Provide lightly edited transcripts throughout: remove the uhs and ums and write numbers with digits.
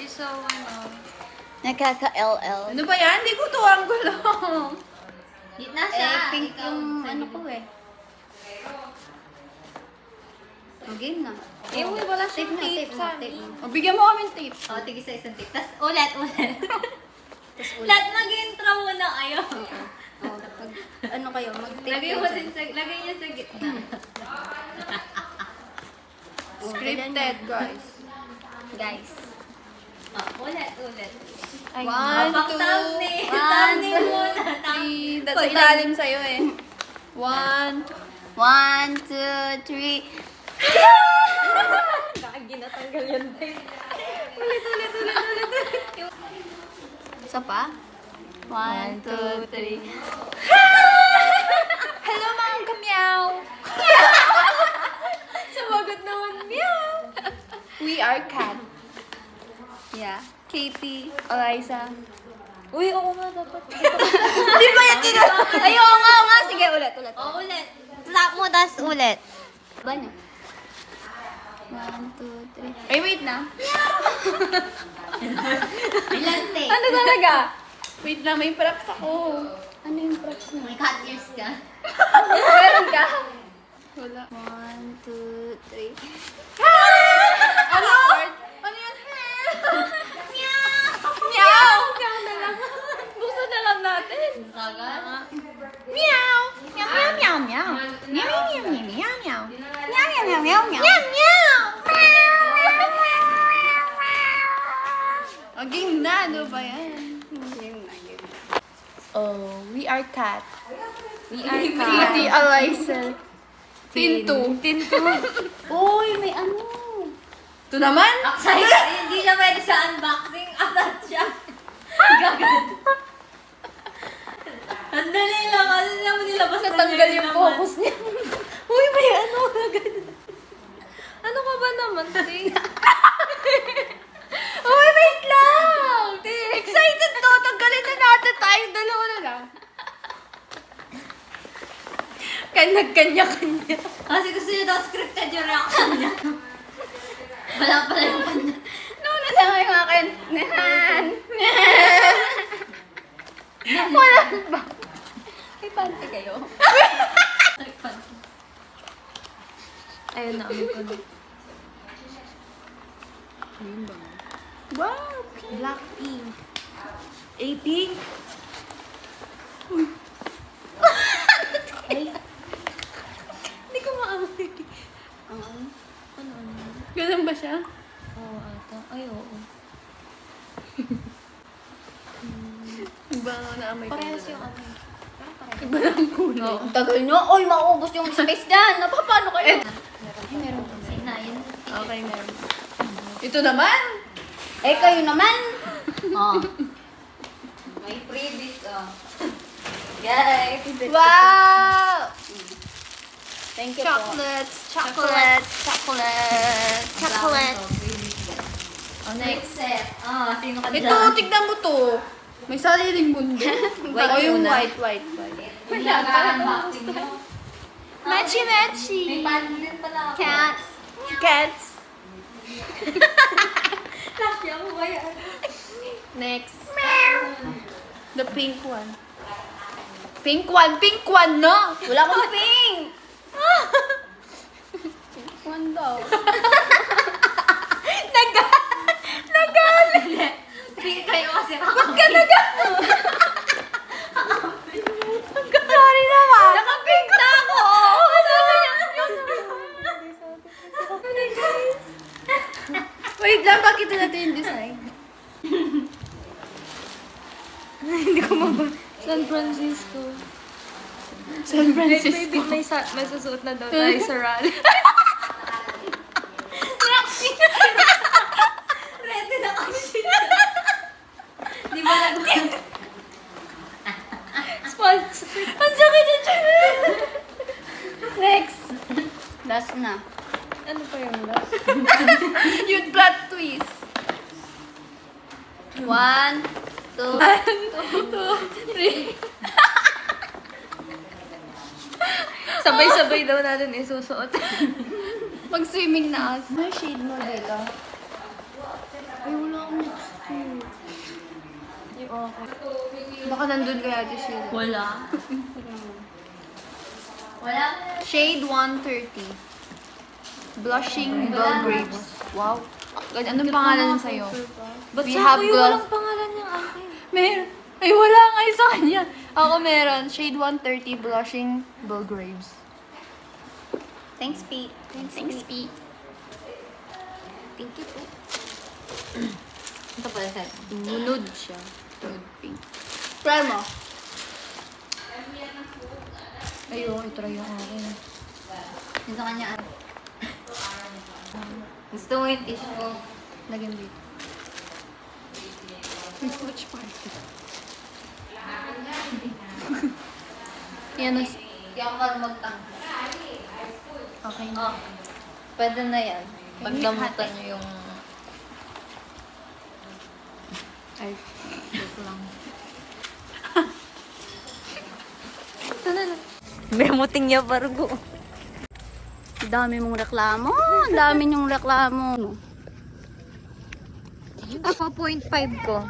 So, ano? Nagkaka-LL. Ano ba yan? Hindi ko to ang gulo. Gitna siya. Pink yung ano ko eh. Game na. Eh, wala Tape siyang na, tape tape sa na, tape na. O, bigyan mo kami ng tape. O, tigis sa isang tip. Tapos ulit. Tapos ulit. Lahat mag-intro muna kayo. Oh, pag, ano kayo, mag-tape Lagay kayo mo dyan. din sa, lagay niya sa gitna. Oh, Scripted, guys. Guys. Ulit. Ay, One, Pang two, thumbnail. one, Thumbnail two, muna. three. Sa ilalim sa'yo eh. 1. 1, 2, 3. Kagi natanggal yan din. Ulit. Isa pa? 1, 2, 3. Hello, mga kamyaw. Sumagot naman, meow. We are cat. Yeah. Katie, Eliza. Uy, oo nga dapat. Di ba yan Ay, oo nga. Sige, ulit. O, ulit. Stop mo, tas ulit. Ba niya? 1, 2, 3. Ay, wait na. Ilan take? Ano talaga? Wait lang, may props ako. Ano yung props mo? May cut ears ka. Meron ka? Wala. 1, 2, 3. Ano? Ano yun? Meow! Meow na lang. Buksan na lang natin. Kagal. Meow! Meow, meow, meow, meow. Meow, meow, meow, meow, meow. Meow, meow, meow, meow, meow. Meow, meow! O, game na. Ano ba yan? Oh, we are cat. We are Katie, Eliza. Tinto. Uy, may ano. Ito naman? Actually, hindi siya pwede sa unboxing. Asat siya. Gagad. Ang dali lang. Ano naman nilabas na Natanggal niya yung naman. focus niya. Uy, may ano. Ano ka ba naman, Te? Uy, wait lang! Te, excited to. Tanggalin na natin tayo. Dalawa na lang. Nagkanya-kanya. Kasi gusto niya daw scripted yung reaction niya. Wala pala yung kanya. Nauna lang yung akin. Nahan. Wala ba? May panty kayo. Ayun na, amin ko na. Wow, pink. Black pink. A pink. Ay, Hindi ko maamoy. ano? Ganun ba siya? Oo, ata. Ay, oo. Iba nga naamoy ko. Parehas yung ano. Iba lang kulay. Oh, ang tagal nyo. Uy, maubos yung space dyan. Napapano kayo? Ay, meron pa. Sige na, yun. Okay, meron. Ito naman! Eh, kayo naman. Oh. May freebies, oh. Guys. Wow! Thank you Chocolates! Chocolate. Oh, next set. Oh, sino ka Ito, dyan? tignan mo to. May sariling mundo. White O yung muna. white. Wala ka unboxing mo. Matchy! May pan din pala ako. Cats. Cats. Lakya mo ba yan? Next. The pink one. Pink one, no? Wala akong pink. Pink one daw. Pink kayo kasi ako. Sorry naman. Naka-pink na ako! Wait lang, pakita natin yung design. Hindi ko mabag. San Francisco. San Francisco. May susuot na daw tayo sa rally. Ready na kasi. Di ba Sponsor. Ang sakit yung tiyan. Next. Last na. Ano pa yung last? Yung plot twist. 1, 2, 3. Sabay-sabay daw natin isusuot. Mag-swimming na ako. May shade mo dito. Ay, wala akong gusto. Baka nandun kaya ito shade. Wala. Wala. Shade 130. Blushing Bell Grapes. Wow. Anong pangalan sa'yo? Ba't We sa have kuya gloss. walang pangalan yung akin? Meron. Ay, wala nga sa kanya. Ako meron. Shade 130 Blushing Bell Grapes. Thanks, Pete. Thanks, Pete. Thank you po. Ito pala sa'yo. Nude siya. Nude pink. Try mo. Ayun, itry yung akin. Ito kanya. Gusto mo yung tissue mo? Lagyan dito. May switch party. Yan ang... Hindi ako marunong magtangka. Okay na. Oh, pwede na yan. Pagdamutan nyo yung... Ay, joke lang. Memuting niya bargo. Ang dami mong reklamo. Ang dami niyong reklamo. Ako 0.5 ko.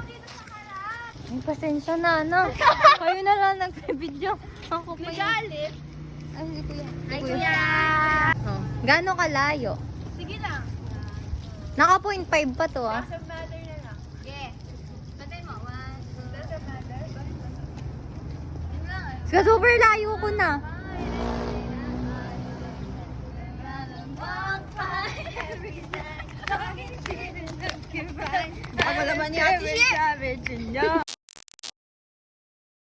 Ay, pasensya na, ano? Kayo na lang nag-video. Ako pa yun. Galit. Ay, si kuya. Ay, kuya. Oh. Gano'ng kalayo? Sige lang. Naka 0.5 pa to, ah. Doesn't matter na lang. Yeah. Patay mo. 1, 2. Doesn't matter. Yun lang. Ska, super layo ko na. Ako naman yung savage.